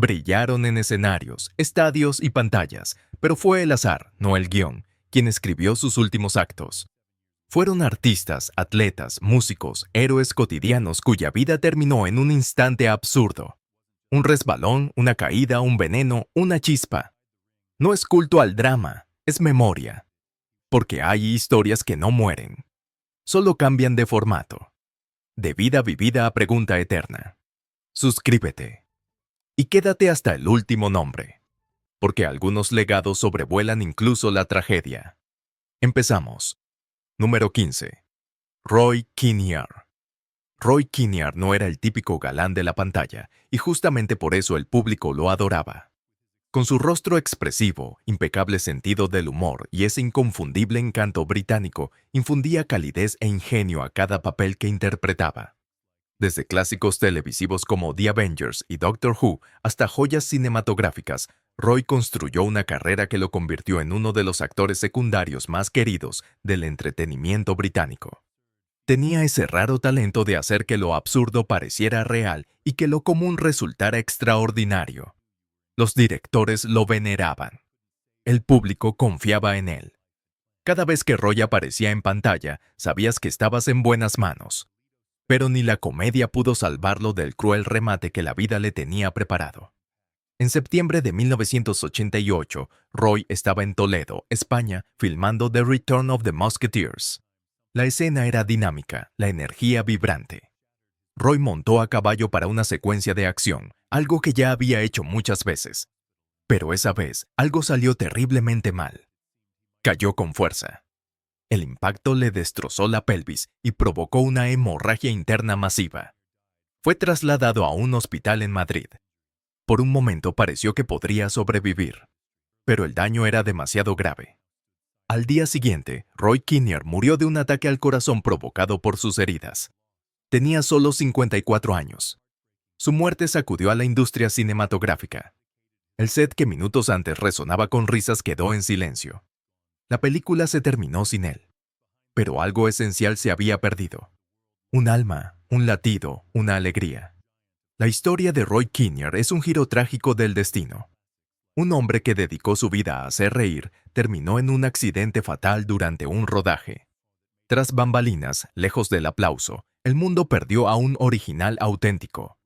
Brillaron en escenarios, estadios y pantallas, pero fue el azar, no el guión, quien escribió sus últimos actos. Fueron artistas, atletas, músicos, héroes cotidianos cuya vida terminó en un instante absurdo. Un resbalón, una caída, un veneno, una chispa. No es culto al drama, es memoria. Porque hay historias que no mueren. Solo cambian de formato. De vida vivida a pregunta eterna. Suscríbete. Y quédate hasta el último nombre. Porque algunos legados sobrevuelan incluso la tragedia. Empezamos. Número 15. Roy Kinnear. Roy Kinnear no era el típico galán de la pantalla, y justamente por eso el público lo adoraba. Con su rostro expresivo, impecable sentido del humor y ese inconfundible encanto británico, infundía calidez e ingenio a cada papel que interpretaba. Desde clásicos televisivos como The Avengers y Doctor Who hasta joyas cinematográficas, Roy construyó una carrera que lo convirtió en uno de los actores secundarios más queridos del entretenimiento británico. Tenía ese raro talento de hacer que lo absurdo pareciera real y que lo común resultara extraordinario. Los directores lo veneraban. El público confiaba en él. Cada vez que Roy aparecía en pantalla, sabías que estabas en buenas manos. Pero ni la comedia pudo salvarlo del cruel remate que la vida le tenía preparado. En septiembre de 1988, Roy estaba en Toledo, España, filmando The Return of the Musketeers. La escena era dinámica, la energía vibrante. Roy montó a caballo para una secuencia de acción, algo que ya había hecho muchas veces. Pero esa vez, algo salió terriblemente mal. Cayó con fuerza. El impacto le destrozó la pelvis y provocó una hemorragia interna masiva. Fue trasladado a un hospital en Madrid. Por un momento pareció que podría sobrevivir, pero el daño era demasiado grave. Al día siguiente, Roy Kinnear murió de un ataque al corazón provocado por sus heridas. Tenía solo 54 años. Su muerte sacudió a la industria cinematográfica. El set que minutos antes resonaba con risas quedó en silencio. La película se terminó sin él. Pero algo esencial se había perdido. Un alma, un latido, una alegría. La historia de Roy Kinnear es un giro trágico del destino. Un hombre que dedicó su vida a hacer reír terminó en un accidente fatal durante un rodaje. Tras bambalinas, lejos del aplauso, el mundo perdió a un original auténtico.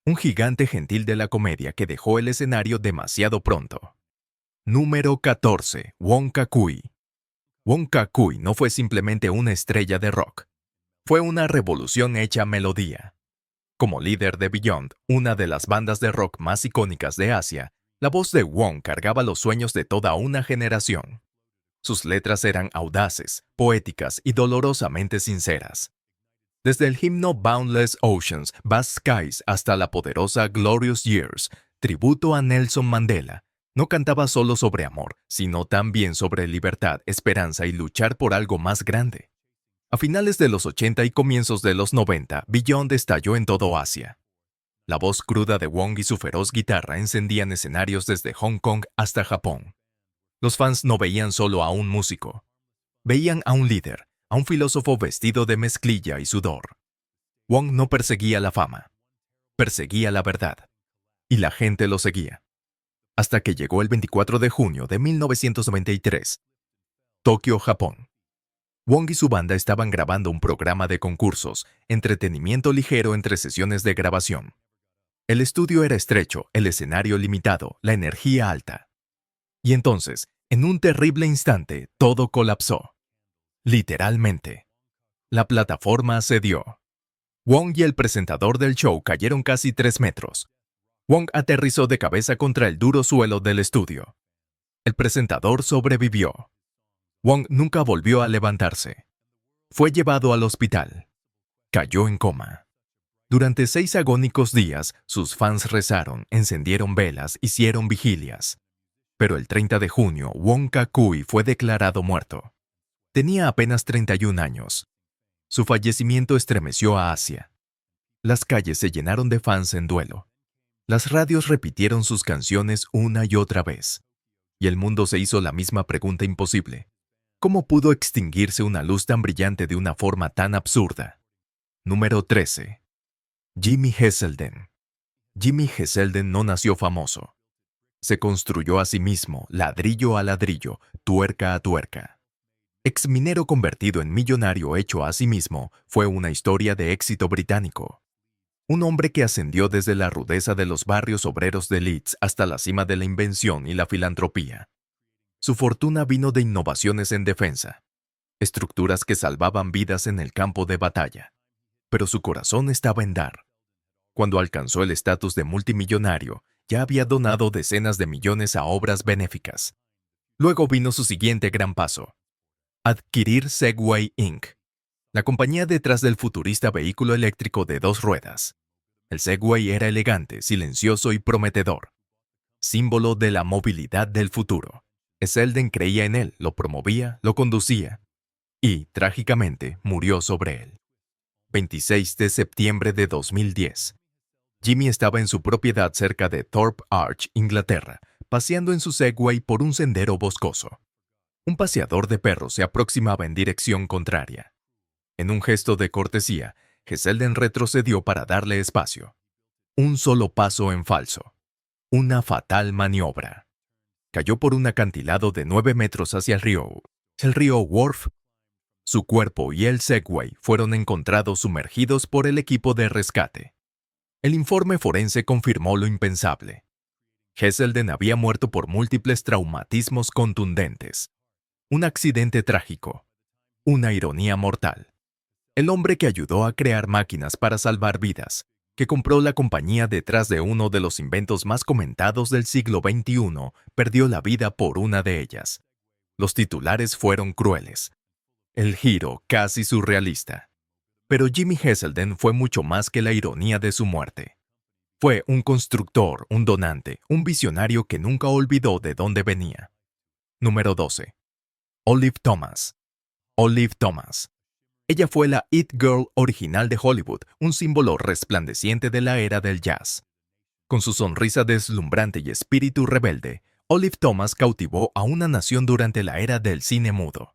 Un gigante gentil de la comedia que dejó el escenario demasiado pronto. Número 14. Wong Kar-wai. Wong Kar-wai no fue simplemente una estrella de rock. Fue una revolución hecha melodía. Como líder de Beyond, una de las bandas de rock más icónicas de Asia, la voz de Wong cargaba los sueños de toda una generación. Sus letras eran audaces, poéticas y dolorosamente sinceras. Desde el himno Boundless Oceans, Vast Skies hasta la poderosa Glorious Years, tributo a Nelson Mandela, no cantaba solo sobre amor, sino también sobre libertad, esperanza y luchar por algo más grande. A finales de los 80 y comienzos de los 90, Beyond estalló en todo Asia. La voz cruda de Wong y su feroz guitarra encendían escenarios desde Hong Kong hasta Japón. Los fans no veían solo a un músico. Veían a un líder, a un filósofo vestido de mezclilla y sudor. Wong no perseguía la fama. Perseguía la verdad. Y la gente lo seguía. Hasta que llegó el 24 de junio de 1993. Tokio, Japón. Wong y su banda estaban grabando un programa de concursos, entretenimiento ligero entre sesiones de grabación. El estudio era estrecho, el escenario limitado, la energía alta. Y entonces, en un terrible instante, todo colapsó. Literalmente. La plataforma cedió. Wong y el presentador del show cayeron casi 3 metros. Wong aterrizó de cabeza contra el duro suelo del estudio. El presentador sobrevivió. Wong nunca volvió a levantarse. Fue llevado al hospital. Cayó en coma. Durante 6 agónicos días, sus fans rezaron, encendieron velas, hicieron vigilias. Pero el 30 de junio, Wong Kar-wai fue declarado muerto. Tenía apenas 31 años. Su fallecimiento estremeció a Asia. Las calles se llenaron de fans en duelo. Las radios repitieron sus canciones una y otra vez. Y el mundo se hizo la misma pregunta imposible. ¿Cómo pudo extinguirse una luz tan brillante de una forma tan absurda? Número 13. Jimmy Heselden. Jimmy G. Selden no nació famoso. Se construyó a sí mismo, ladrillo a ladrillo, tuerca a tuerca. Exminero convertido en millonario hecho a sí mismo, fue una historia de éxito británico. Un hombre que ascendió desde la rudeza de los barrios obreros de Leeds hasta la cima de la invención y la filantropía. Su fortuna vino de innovaciones en defensa, estructuras que salvaban vidas en el campo de batalla. Pero su corazón estaba en dar. Cuando alcanzó el estatus de multimillonario, ya había donado decenas de millones a obras benéficas. Luego vino su siguiente gran paso: adquirir Segway Inc., la compañía detrás del futurista vehículo eléctrico de 2 ruedas. El Segway era elegante, silencioso y prometedor, símbolo de la movilidad del futuro. Selden creía en él, lo promovía, lo conducía y, trágicamente, murió sobre él. 26 de septiembre de 2010. Jimmy estaba en su propiedad cerca de Thorpe Arch, Inglaterra, paseando en su Segway por un sendero boscoso. Un paseador de perros se aproximaba en dirección contraria. En un gesto de cortesía, Selden retrocedió para darle espacio. Un solo paso en falso. Una fatal maniobra. Cayó por un acantilado de 9 metros hacia el río Wharfe. Su cuerpo y el Segway fueron encontrados sumergidos por el equipo de rescate. El informe forense confirmó lo impensable. Selden había muerto por múltiples traumatismos contundentes. Un accidente trágico. Una ironía mortal. El hombre que ayudó a crear máquinas para salvar vidas, que compró la compañía detrás de uno de los inventos más comentados del siglo XXI, perdió la vida por una de ellas. Los titulares fueron crueles. El giro casi surrealista. Pero Jimmy Selden fue mucho más que la ironía de su muerte. Fue un constructor, un donante, un visionario que nunca olvidó de dónde venía. Número 12. Olive Thomas. Olive Thomas. Ella fue la It Girl original de Hollywood, un símbolo resplandeciente de la era del jazz. Con su sonrisa deslumbrante y espíritu rebelde, Olive Thomas cautivó a una nación durante la era del cine mudo.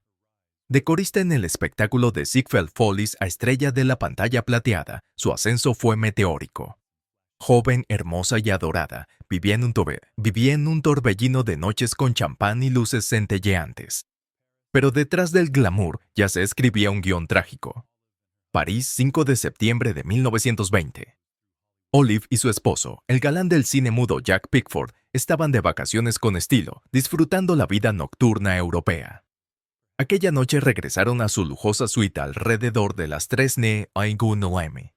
De corista en el espectáculo de Ziegfeld Follies a estrella de la pantalla plateada, su ascenso fue meteórico. Joven, hermosa y adorada, vivía en un torbellino de noches con champán y luces centelleantes. Pero detrás del glamour ya se escribía un guión trágico. París, 5 de septiembre de 1920. Olive y su esposo, el galán del cine mudo Jack Pickford, estaban de vacaciones con estilo, disfrutando la vida nocturna europea. Aquella noche regresaron a su lujosa suite alrededor de las 3 a.m.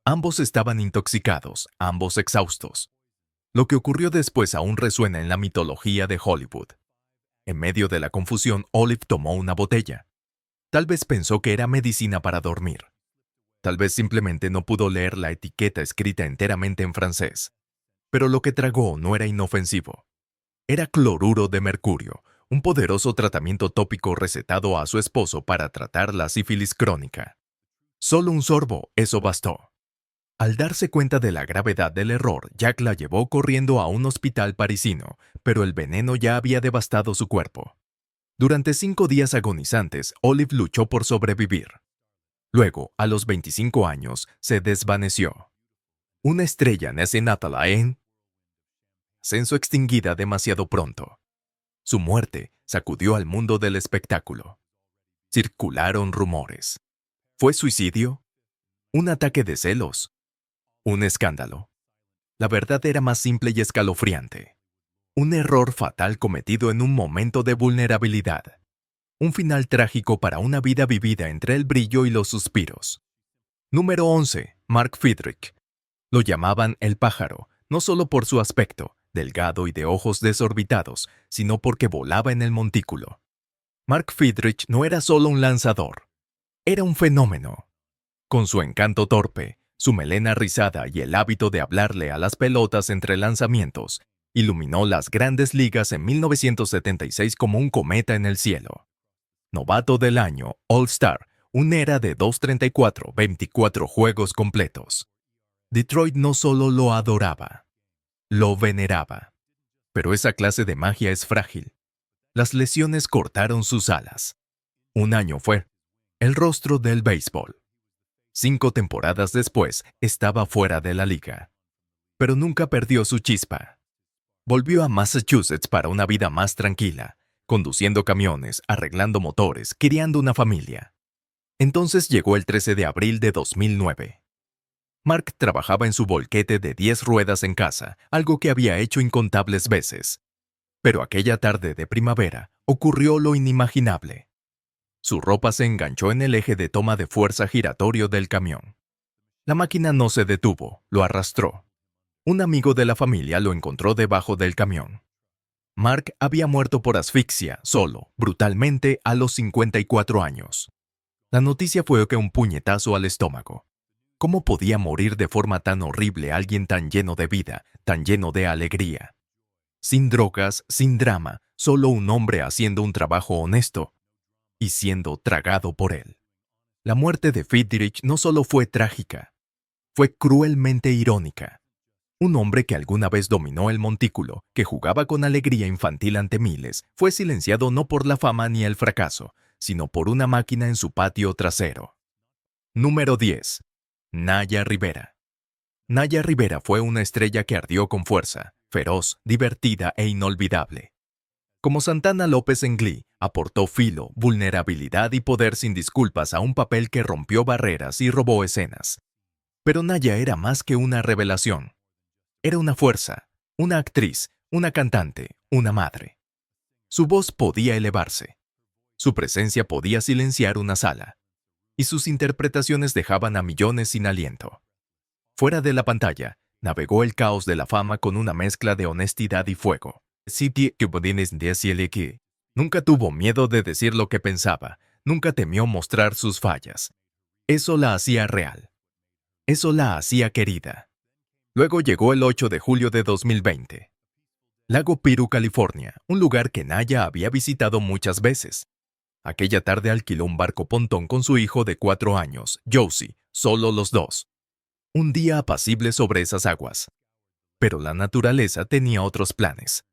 Ambos estaban intoxicados, ambos exhaustos. Lo que ocurrió después aún resuena en la mitología de Hollywood. En medio de la confusión, Olive tomó una botella. Tal vez pensó que era medicina para dormir. Tal vez simplemente no pudo leer la etiqueta escrita enteramente en francés. Pero lo que tragó no era inofensivo. Era cloruro de mercurio, un poderoso tratamiento tópico recetado a su esposo para tratar la sífilis crónica. Solo un sorbo, eso bastó. Al darse cuenta de la gravedad del error, Jack la llevó corriendo a un hospital parisino, pero el veneno ya había devastado su cuerpo. Durante 5 días agonizantes, Olive luchó por sobrevivir. Luego, a los 25 años, se desvaneció. Una estrella nace Natalie en ascenso extinguida demasiado pronto. Su muerte sacudió al mundo del espectáculo. Circularon rumores. ¿Fue suicidio? ¿Un ataque de celos? ¿Un escándalo? La verdad era más simple y escalofriante. Un error fatal cometido en un momento de vulnerabilidad. Un final trágico para una vida vivida entre el brillo y los suspiros. Número 11. Mark Friedrich. Lo llamaban el pájaro, no solo por su aspecto, delgado y de ojos desorbitados, sino porque volaba en el montículo. Mark Friedrich no era solo un lanzador. Era un fenómeno. Con su encanto torpe, su melena rizada y el hábito de hablarle a las pelotas entre lanzamientos, iluminó las grandes ligas en 1976 como un cometa en el cielo. Novato del año, All-Star, una era de 234, 24 juegos completos. Detroit no solo lo adoraba, lo veneraba. Pero esa clase de magia es frágil. Las lesiones cortaron sus alas. Un año fue el rostro del béisbol. 5 temporadas después, estaba fuera de la liga. Pero nunca perdió su chispa. Volvió a Massachusetts para una vida más tranquila, conduciendo camiones, arreglando motores, criando una familia. Entonces llegó el 13 de abril de 2009. Mark trabajaba en su volquete de 10 ruedas en casa, algo que había hecho incontables veces. Pero aquella tarde de primavera ocurrió lo inimaginable. Su ropa se enganchó en el eje de toma de fuerza giratorio del camión. La máquina no se detuvo, lo arrastró. Un amigo de la familia lo encontró debajo del camión. Mark había muerto por asfixia, solo, brutalmente, a los 54 años. La noticia fue que un puñetazo al estómago. ¿Cómo podía morir de forma tan horrible alguien tan lleno de vida, tan lleno de alegría? Sin drogas, sin drama, solo un hombre haciendo un trabajo honesto y siendo tragado por él. La muerte de Friedrich no solo fue trágica, fue cruelmente irónica. Un hombre que alguna vez dominó el montículo, que jugaba con alegría infantil ante miles, fue silenciado no por la fama ni el fracaso, sino por una máquina en su patio trasero. Número 10. Naya Rivera. Naya Rivera fue una estrella que ardió con fuerza, feroz, divertida e inolvidable. Como Santana López en Glee, aportó filo, vulnerabilidad y poder sin disculpas a un papel que rompió barreras y robó escenas. Pero Naya era más que una revelación. Era una fuerza, una actriz, una cantante, una madre. Su voz podía elevarse. Su presencia podía silenciar una sala. Y sus interpretaciones dejaban a millones sin aliento. Fuera de la pantalla, navegó el caos de la fama con una mezcla de honestidad y fuego. Nunca tuvo miedo de decir lo que pensaba, nunca temió mostrar sus fallas. Eso la hacía real. Eso la hacía querida. Luego llegó el 8 de julio de 2020. Lago Piru, California, un lugar que Naya había visitado muchas veces. Aquella tarde alquiló un barco pontón con su hijo de 4 años, Josie, solo los dos. Un día apacible sobre esas aguas. Pero la naturaleza tenía otros planes.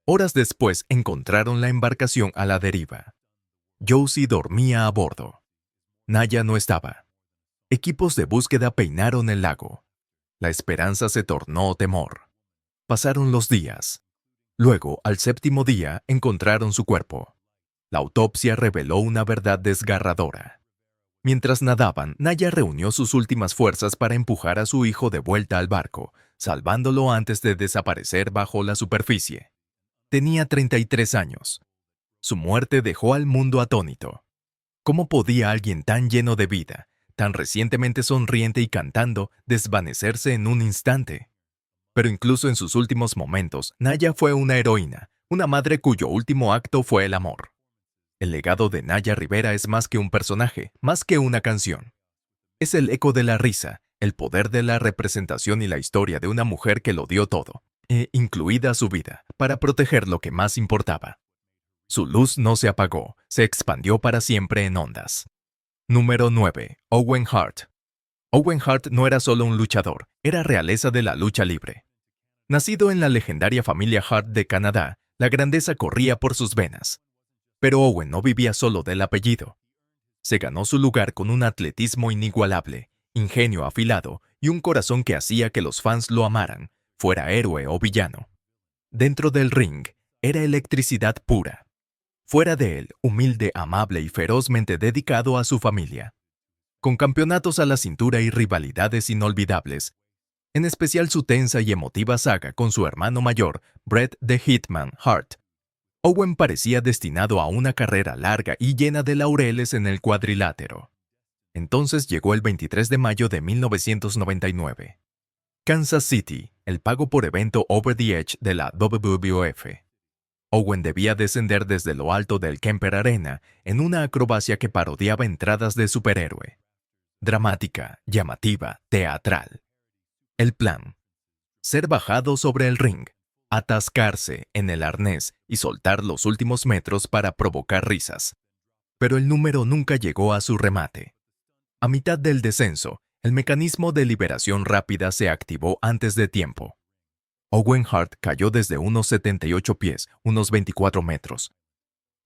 Horas después encontraron la embarcación a la deriva. Josie dormía a bordo. Naya no estaba. Equipos de búsqueda peinaron el lago. La esperanza se tornó temor. Pasaron los días. Luego, al 7º día, encontraron su cuerpo. La autopsia reveló una verdad desgarradora. Mientras nadaban, Naya reunió sus últimas fuerzas para empujar a su hijo de vuelta al barco, salvándolo antes de desaparecer bajo la superficie. Tenía 33 años. Su muerte dejó al mundo atónito. ¿Cómo podía alguien tan lleno de vida, tan recientemente sonriente y cantando, desvanecerse en un instante? Pero incluso en sus últimos momentos, Naya fue una heroína, una madre cuyo último acto fue el amor. El legado de Naya Rivera es más que un personaje, más que una canción. Es el eco de la risa, el poder de la representación y la historia de una mujer que lo dio todo, incluida su vida, para proteger lo que más importaba. Su luz no se apagó, se expandió para siempre en ondas. Número 9. Owen Hart. Owen Hart no era solo un luchador, era realeza de la lucha libre. Nacido en la legendaria familia Hart de Canadá, la grandeza corría por sus venas. Pero Owen no vivía solo del apellido. Se ganó su lugar con un atletismo inigualable, ingenio afilado y un corazón que hacía que los fans lo amaran, fuera héroe o villano. Dentro del ring, era electricidad pura. Fuera de él, humilde, amable y ferozmente dedicado a su familia. Con campeonatos a la cintura y rivalidades inolvidables, en especial su tensa y emotiva saga con su hermano mayor, Bret the Hitman Hart. Owen parecía destinado a una carrera larga y llena de laureles en el cuadrilátero. Entonces llegó el 23 de mayo de 1999. Kansas City, el pago por evento Over the Edge de la WWF. Owen debía descender desde lo alto del Kemper Arena en una acrobacia que parodiaba entradas de superhéroe. Dramática, llamativa, teatral. El plan: ser bajado sobre el ring, atascarse en el arnés y soltar los últimos metros para provocar risas. Pero el número nunca llegó a su remate. A mitad del descenso, el mecanismo de liberación rápida se activó antes de tiempo. Owen Hart cayó desde unos 78 pies, unos 24 metros.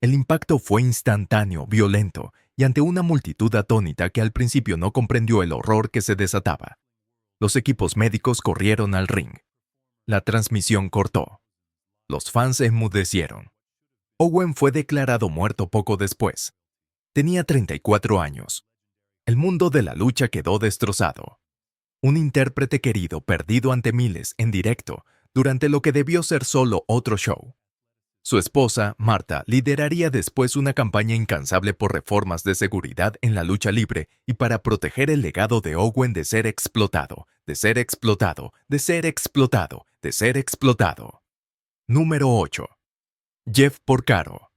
El impacto fue instantáneo, violento, y ante una multitud atónita que al principio no comprendió el horror que se desataba. Los equipos médicos corrieron al ring. La transmisión cortó. Los fans enmudecieron. Owen fue declarado muerto poco después. Tenía 34 años. El mundo de la lucha quedó destrozado. Un intérprete querido perdido ante miles en directo durante lo que debió ser solo otro show. Su esposa, Marta, lideraría después una campaña incansable por reformas de seguridad en la lucha libre y para proteger el legado de Owen de ser explotado, de ser explotado, de ser explotado, de ser explotado. Número 8. Jeff Porcaro.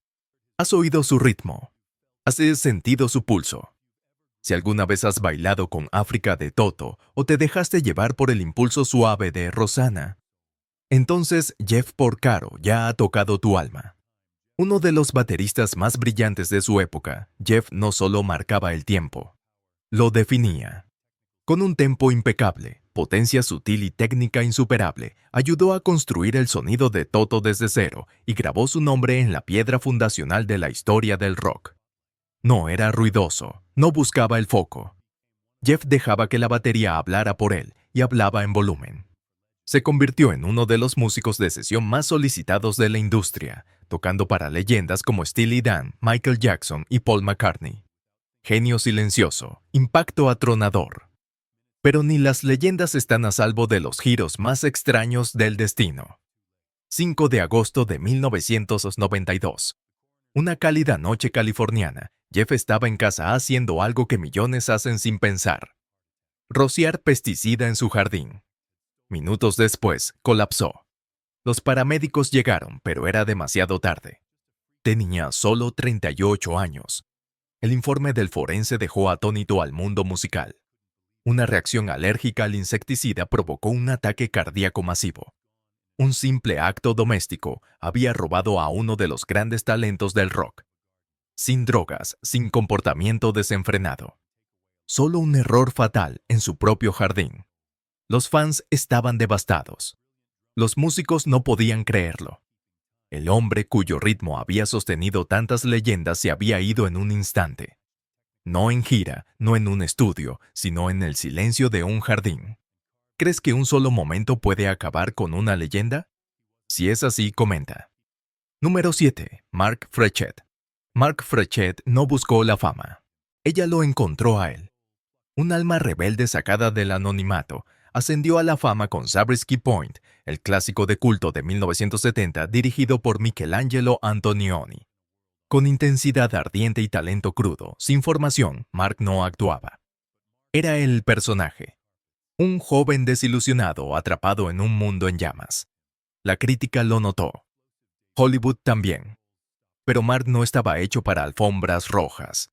¿Has oído su ritmo? ¿Has sentido su pulso? Si alguna vez has bailado con África de Toto o te dejaste llevar por el impulso suave de Rosanna, entonces Jeff Porcaro ya ha tocado tu alma. Uno de los bateristas más brillantes de su época, Jeff no solo marcaba el tiempo, lo definía. Con un tempo impecable, potencia sutil y técnica insuperable, ayudó a construir el sonido de Toto desde cero y grabó su nombre en la piedra fundacional de la historia del rock. No era ruidoso, no buscaba el foco. Jeff dejaba que la batería hablara por él y hablaba en volumen. Se convirtió en uno de los músicos de sesión más solicitados de la industria, tocando para leyendas como Steely Dan, Michael Jackson y Paul McCartney. Genio silencioso, impacto atronador. Pero ni las leyendas están a salvo de los giros más extraños del destino. 5 de agosto de 1992. Una cálida noche californiana, Jeff estaba en casa haciendo algo que millones hacen sin pensar. Rociar pesticida en su jardín. Minutos después, colapsó. Los paramédicos llegaron, pero era demasiado tarde. Tenía solo 38 años. El informe del forense dejó atónito al mundo musical. Una reacción alérgica al insecticida provocó un ataque cardíaco masivo. Un simple acto doméstico había robado a uno de los grandes talentos del rock. Sin drogas, sin comportamiento desenfrenado. Solo un error fatal en su propio jardín. Los fans estaban devastados. Los músicos no podían creerlo. El hombre cuyo ritmo había sostenido tantas leyendas se había ido en un instante. No en gira, no en un estudio, sino en el silencio de un jardín. ¿Crees que un solo momento puede acabar con una leyenda? Si es así, comenta. Número 7. Mark Frechet. Mark Frechet no buscó la fama. Ella lo encontró a él. Un alma rebelde sacada del anonimato, ascendió a la fama con Zabriskie Point, el clásico de culto de 1970 dirigido por Michelangelo Antonioni. Con intensidad ardiente y talento crudo, sin formación, Mark no actuaba. Era el personaje. Un joven desilusionado atrapado en un mundo en llamas. La crítica lo notó. Hollywood también. Pero Mark no estaba hecho para alfombras rojas.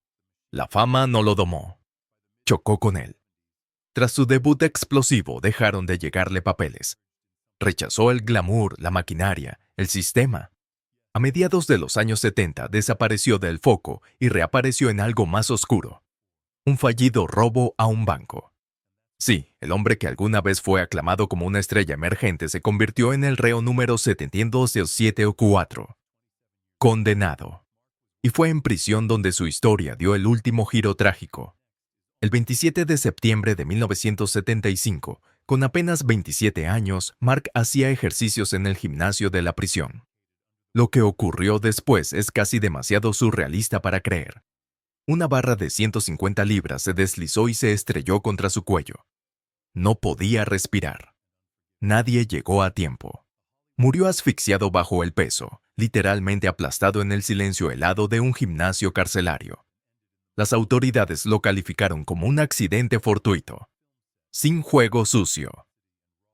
La fama no lo domó. Chocó con él. Tras su debut explosivo dejaron de llegarle papeles. Rechazó el glamour, la maquinaria, el sistema. A mediados de los años 70 desapareció del foco y reapareció en algo más oscuro. Un fallido robo a un banco. Sí, el hombre que alguna vez fue aclamado como una estrella emergente se convirtió en el reo número 704. Condenado. Y fue en prisión donde su historia dio el último giro trágico. El 27 de septiembre de 1975, con apenas 27 años, Mark hacía ejercicios en el gimnasio de la prisión. Lo que ocurrió después es casi demasiado surrealista para creer. Una barra de 150 libras se deslizó y se estrelló contra su cuello. No podía respirar. Nadie llegó a tiempo. Murió asfixiado bajo el peso, literalmente aplastado en el silencio helado de un gimnasio carcelario. Las autoridades lo calificaron como un accidente fortuito. Sin juego sucio.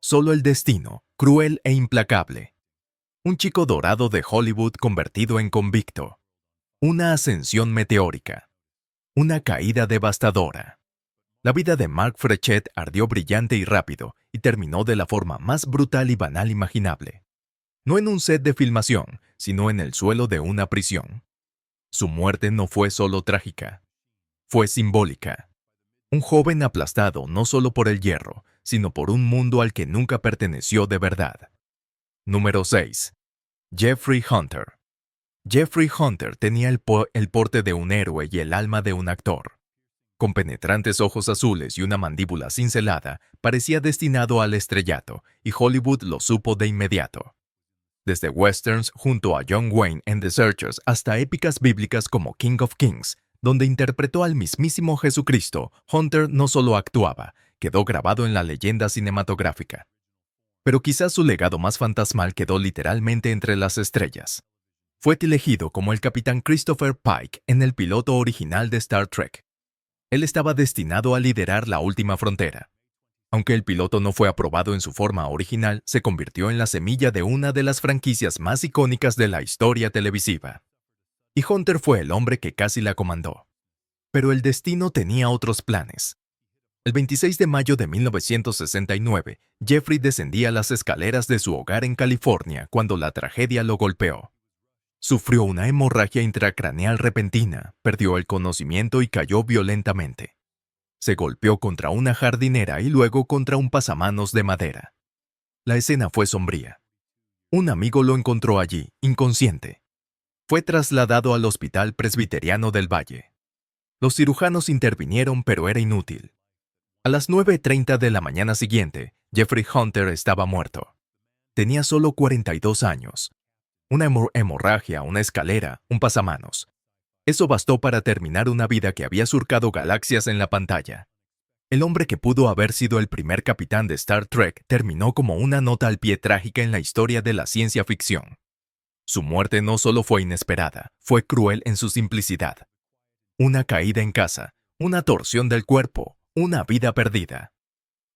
Solo el destino, cruel e implacable. Un chico dorado de Hollywood convertido en convicto. Una ascensión meteórica. Una caída devastadora. La vida de Mark Frechet ardió brillante y rápido y terminó de la forma más brutal y banal imaginable. No en un set de filmación, sino en el suelo de una prisión. Su muerte no fue solo trágica. Fue simbólica. Un joven aplastado no solo por el hierro, sino por un mundo al que nunca perteneció de verdad. Número 6. Jeffrey Hunter. Jeffrey Hunter tenía el porte de un héroe y el alma de un actor. con penetrantes ojos azules y una mandíbula cincelada, parecía destinado al estrellato, y Hollywood lo supo de inmediato. Desde westerns junto a John Wayne en The Searchers hasta épicas bíblicas como King of Kings, donde interpretó al mismísimo Jesucristo, Hunter no solo actuaba, quedó grabado en la leyenda cinematográfica. Pero quizás su legado más fantasmal quedó literalmente entre las estrellas. Fue elegido como el capitán Christopher Pike en el piloto original de Star Trek. Él estaba destinado a liderar la última frontera. Aunque el piloto no fue aprobado en su forma original, se convirtió en la semilla de una de las franquicias más icónicas de la historia televisiva. Y Hunter fue el hombre que casi la comandó. Pero el destino tenía otros planes. El 26 de mayo de 1969, Jeffrey descendía las escaleras de su hogar en California cuando la tragedia lo golpeó. Sufrió una hemorragia intracraneal repentina, perdió el conocimiento y cayó violentamente. Se golpeó contra una jardinera y luego contra un pasamanos de madera. La escena fue sombría. Un amigo lo encontró allí, inconsciente. Fue trasladado al Hospital Presbiteriano del Valle. Los cirujanos intervinieron, pero era inútil. A las 9:30 de la mañana siguiente, Jeffrey Hunter estaba muerto. Tenía solo 42 años. Una hemorragia, una escalera, un pasamanos. Eso bastó para terminar una vida que había surcado galaxias en la pantalla. El hombre que pudo haber sido el primer capitán de Star Trek terminó como una nota al pie trágica en la historia de la ciencia ficción. Su muerte no solo fue inesperada, fue cruel en su simplicidad. Una caída en casa, una torsión del cuerpo, una vida perdida.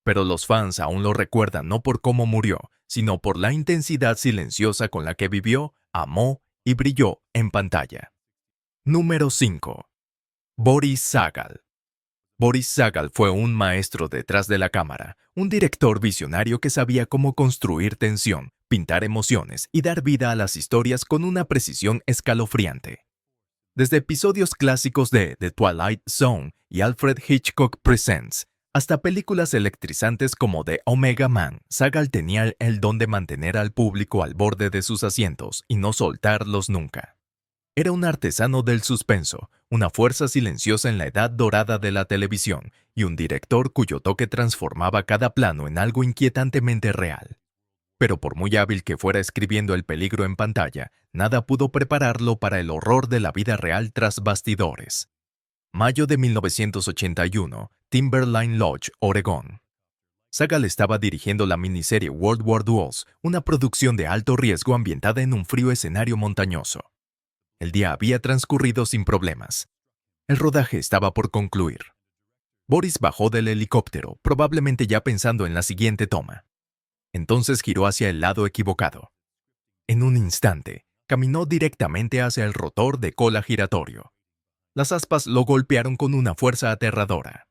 Pero los fans aún lo recuerdan no por cómo murió, sino por la intensidad silenciosa con la que vivió, amó y brilló en pantalla. Número 5. Boris Sagal. Boris Sagal fue un maestro detrás de la cámara, un director visionario que sabía cómo construir tensión, pintar emociones y dar vida a las historias con una precisión escalofriante. Desde episodios clásicos de The Twilight Zone y Alfred Hitchcock Presents, hasta películas electrizantes como The Omega Man, Sagal tenía el don de mantener al público al borde de sus asientos y no soltarlos nunca. Era un artesano del suspenso, una fuerza silenciosa en la edad dorada de la televisión y un director cuyo toque transformaba cada plano en algo inquietantemente real. Pero por muy hábil que fuera escribiendo el peligro en pantalla, nada pudo prepararlo para el horror de la vida real tras bastidores. Mayo de 1981, Timberline Lodge, Oregón. Sagal estaba dirigiendo la miniserie World War Duels, una producción de alto riesgo ambientada en un frío escenario montañoso. El día había transcurrido sin problemas. El rodaje estaba por concluir. Boris bajó del helicóptero, probablemente ya pensando en la siguiente toma. Entonces giró hacia el lado equivocado. En un instante, caminó directamente hacia el rotor de cola giratorio. Las aspas lo golpearon con una fuerza aterradora.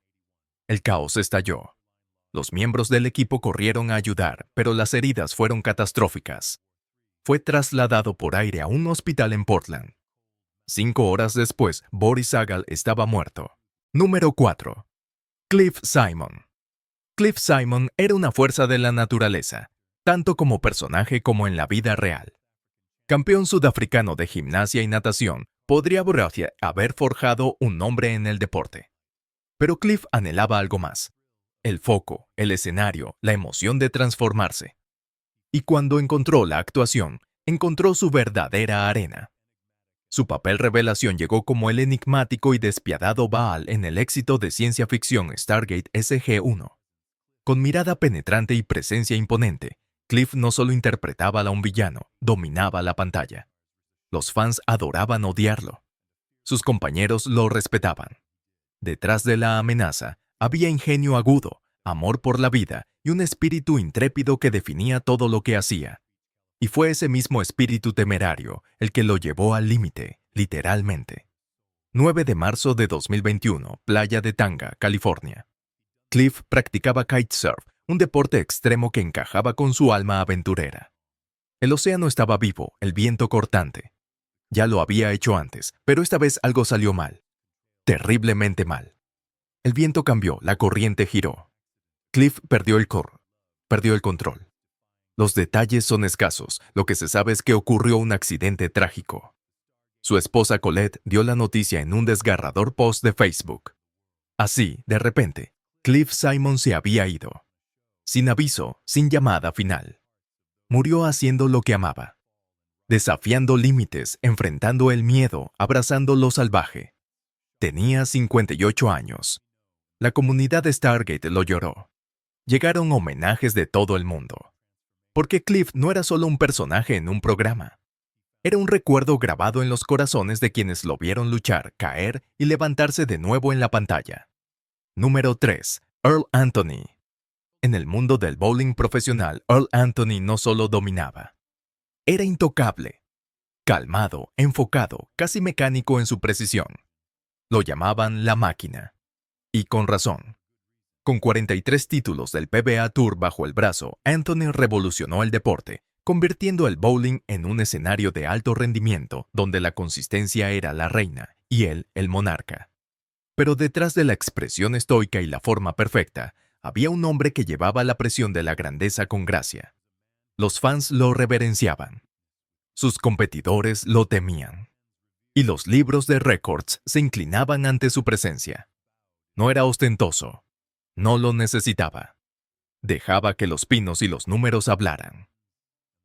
El caos estalló. Los miembros del equipo corrieron a ayudar, pero las heridas fueron catastróficas. Fue trasladado por aire a un hospital en Portland. 5 horas después, Boris Sagal estaba muerto. Número 4. Cliff Simon. Cliff Simon era una fuerza de la naturaleza, tanto como personaje como en la vida real. Campeón sudafricano de gimnasia y natación, podría haber forjado un nombre en el deporte. Pero Cliff anhelaba algo más. El foco, el escenario, la emoción de transformarse. Y cuando encontró la actuación, encontró su verdadera arena. Su papel revelación llegó como el enigmático y despiadado Baal en el éxito de ciencia ficción Stargate SG-1. Con mirada penetrante y presencia imponente, Cliff no solo interpretaba a un villano, dominaba la pantalla. Los fans adoraban odiarlo. Sus compañeros lo respetaban. Detrás de la amenaza, había ingenio agudo, amor por la vida y un espíritu intrépido que definía todo lo que hacía. Y fue ese mismo espíritu temerario el que lo llevó al límite, literalmente. 9 de marzo de 2021, Playa de Tanga, California. Cliff practicaba kitesurf, un deporte extremo que encajaba con su alma aventurera. El océano estaba vivo, el viento cortante. Ya lo había hecho antes, pero esta vez algo salió mal. Terriblemente mal. El viento cambió, la corriente giró. Cliff perdió el control. Los detalles son escasos, lo que se sabe es que ocurrió un accidente trágico. Su esposa Colette dio la noticia en un desgarrador post de Facebook. Así, de repente, Cliff Simon se había ido. Sin aviso, sin llamada final. Murió haciendo lo que amaba. Desafiando límites, enfrentando el miedo, abrazando lo salvaje. Tenía 58 años. La comunidad de Stargate lo lloró. Llegaron homenajes de todo el mundo. Porque Cliff no era solo un personaje en un programa. Era un recuerdo grabado en los corazones de quienes lo vieron luchar, caer y levantarse de nuevo en la pantalla. Número 3. Earl Anthony. En el mundo del bowling profesional, Earl Anthony no solo dominaba. Era intocable. Calmado, enfocado, casi mecánico en su precisión. Lo llamaban la máquina. Y con razón. Con 43 títulos del PBA Tour bajo el brazo, Anthony revolucionó el deporte, convirtiendo el bowling en un escenario de alto rendimiento donde la consistencia era la reina y él el monarca. Pero detrás de la expresión estoica y la forma perfecta, había un hombre que llevaba la presión de la grandeza con gracia. Los fans lo reverenciaban. Sus competidores lo temían. Y los libros de récords se inclinaban ante su presencia. No era ostentoso. No lo necesitaba. Dejaba que los pinos y los números hablaran.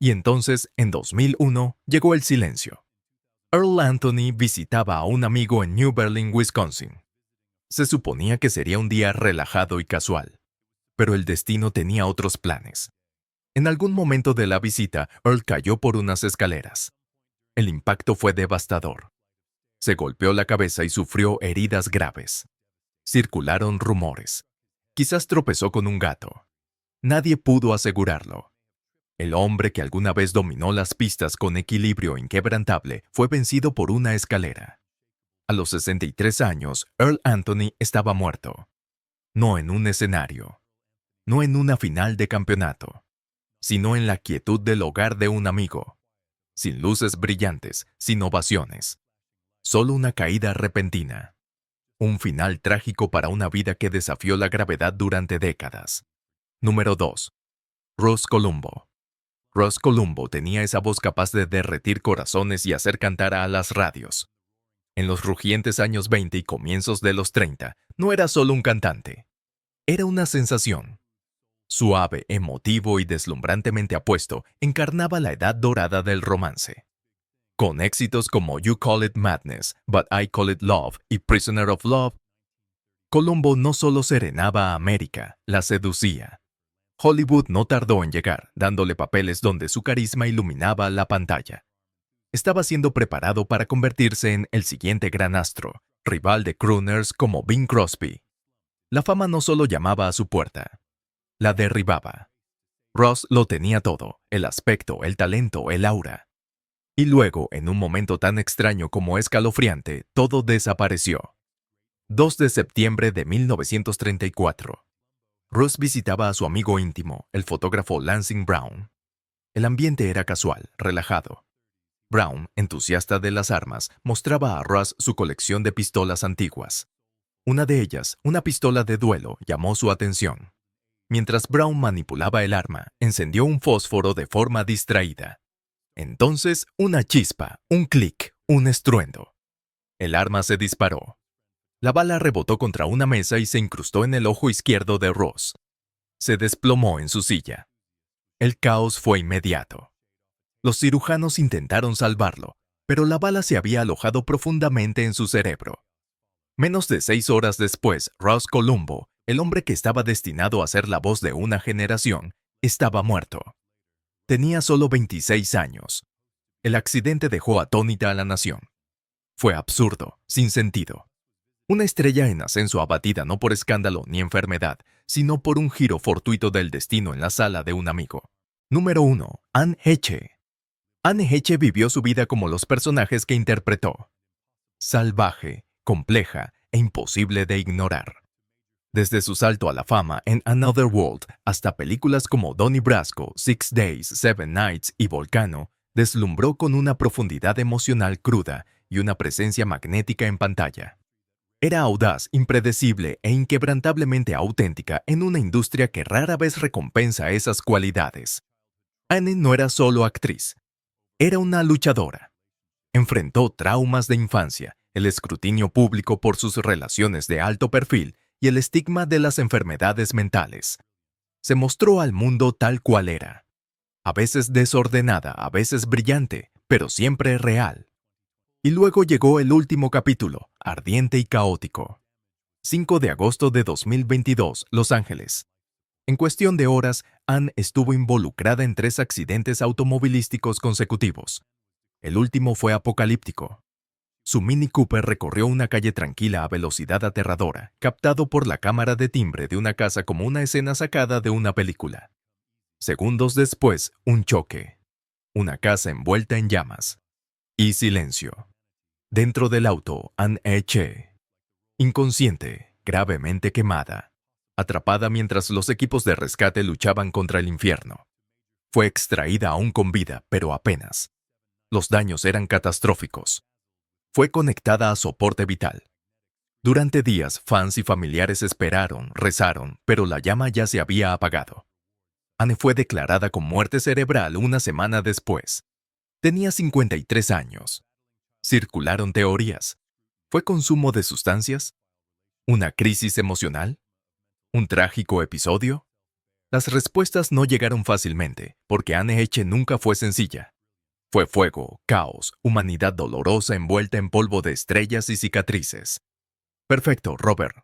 Y entonces, en 2001, llegó el silencio. Earl Anthony visitaba a un amigo en New Berlin, Wisconsin. Se suponía que sería un día relajado y casual. Pero el destino tenía otros planes. En algún momento de la visita, Earl cayó por unas escaleras. El impacto fue devastador. Se golpeó la cabeza y sufrió heridas graves. Circularon rumores. Quizás tropezó con un gato. Nadie pudo asegurarlo. El hombre que alguna vez dominó las pistas con equilibrio inquebrantable fue vencido por una escalera. A los 63 años, Earl Anthony estaba muerto. No en un escenario. No en una final de campeonato. Sino en la quietud del hogar de un amigo. Sin luces brillantes, sin ovaciones. Solo una caída repentina. Un final trágico para una vida que desafió la gravedad durante décadas. Número 2. Ross Columbo. Ross Columbo tenía esa voz capaz de derretir corazones y hacer cantar a las radios. En los rugientes años 20 y comienzos de los 30, no era solo un cantante. Era una sensación. Suave, emotivo y deslumbrantemente apuesto, encarnaba la edad dorada del romance. Con éxitos como You Call It Madness, But I Call It Love y Prisoner of Love, Columbo no solo serenaba a América, la seducía. Hollywood no tardó en llegar, dándole papeles donde su carisma iluminaba la pantalla. Estaba siendo preparado para convertirse en el siguiente gran astro, rival de crooners como Bing Crosby. La fama no solo llamaba a su puerta, la derribaba. Ross lo tenía todo, el aspecto, el talento, el aura. Y luego, en un momento tan extraño como escalofriante, todo desapareció. 2 de septiembre de 1934. Ross visitaba a su amigo íntimo, el fotógrafo Lansing Brown. El ambiente era casual, relajado. Brown, entusiasta de las armas, mostraba a Ross su colección de pistolas antiguas. Una de ellas, una pistola de duelo, llamó su atención. Mientras Brown manipulaba el arma, encendió un fósforo de forma distraída. Entonces, una chispa, un clic, un estruendo. El arma se disparó. La bala rebotó contra una mesa y se incrustó en el ojo izquierdo de Ross. Se desplomó en su silla. El caos fue inmediato. Los cirujanos intentaron salvarlo, pero la bala se había alojado profundamente en su cerebro. Menos de 6 horas después, Ross Columbo, el hombre que estaba destinado a ser la voz de una generación, estaba muerto. Tenía solo 26 años. El accidente dejó atónita a la nación. Fue absurdo, sin sentido. Una estrella en ascenso abatida no por escándalo ni enfermedad, sino por un giro fortuito del destino en la sala de un amigo. Número 1. Anne Heche. Anne Heche vivió su vida como los personajes que interpretó. Salvaje, compleja e imposible de ignorar. Desde su salto a la fama en Another World hasta películas como Donnie Brasco, 6 Days, 7 Nights y Volcano, deslumbró con una profundidad emocional cruda y una presencia magnética en pantalla. Era audaz, impredecible e inquebrantablemente auténtica en una industria que rara vez recompensa esas cualidades. Anne no era solo actriz, era una luchadora. Enfrentó traumas de infancia, el escrutinio público por sus relaciones de alto perfil y el estigma de las enfermedades mentales. Se mostró al mundo tal cual era. A veces desordenada, a veces brillante, pero siempre real. Y luego llegó el último capítulo, ardiente y caótico. 5 de agosto de 2022, Los Ángeles. En cuestión de horas, Anne estuvo involucrada en 3 accidentes automovilísticos consecutivos. El último fue apocalíptico. Su Mini Cooper recorrió una calle tranquila a velocidad aterradora, captado por la cámara de timbre de una casa como una escena sacada de una película. Segundos después, un choque. Una casa envuelta en llamas. Y silencio. Dentro del auto, Anne Che. Inconsciente, gravemente quemada. Atrapada mientras los equipos de rescate luchaban contra el infierno. Fue extraída aún con vida, pero apenas. Los daños eran catastróficos. Fue conectada a soporte vital. Durante días, fans y familiares esperaron, rezaron, pero la llama ya se había apagado. Anne fue declarada con muerte cerebral una semana después. Tenía 53 años. Circularon teorías. ¿Fue consumo de sustancias? ¿Una crisis emocional? ¿Un trágico episodio? Las respuestas no llegaron fácilmente, porque Anne Heche nunca fue sencilla. Fue fuego, caos, humanidad dolorosa envuelta en polvo de estrellas y cicatrices. Perfecto, Robert.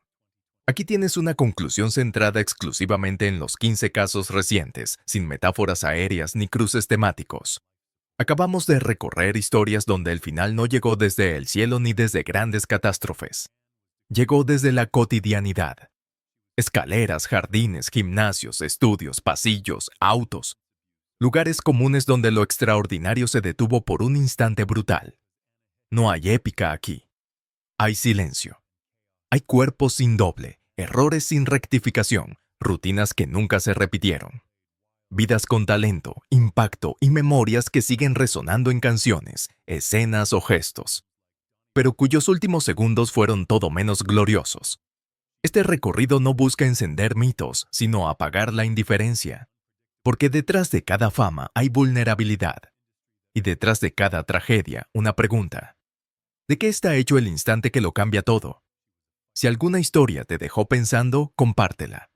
Aquí tienes una conclusión centrada exclusivamente en los 15 casos recientes, sin metáforas aéreas ni cruces temáticos. Acabamos de recorrer historias donde el final no llegó desde el cielo ni desde grandes catástrofes. Llegó desde la cotidianidad. Escaleras, jardines, gimnasios, estudios, pasillos, autos. Lugares comunes donde lo extraordinario se detuvo por un instante brutal. No hay épica aquí. Hay silencio. Hay cuerpos sin doble, errores sin rectificación, rutinas que nunca se repitieron. Vidas con talento, impacto y memorias que siguen resonando en canciones, escenas o gestos, pero cuyos últimos segundos fueron todo menos gloriosos. Este recorrido no busca encender mitos, sino apagar la indiferencia. Porque detrás de cada fama hay vulnerabilidad. Y detrás de cada tragedia, una pregunta. ¿De qué está hecho el instante que lo cambia todo? Si alguna historia te dejó pensando, compártela.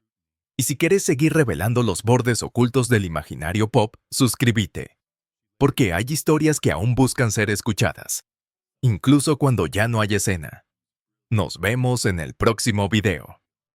Y si quieres seguir revelando los bordes ocultos del imaginario pop, suscríbete. Porque hay historias que aún buscan ser escuchadas. Incluso cuando ya no hay escena. Nos vemos en el próximo video.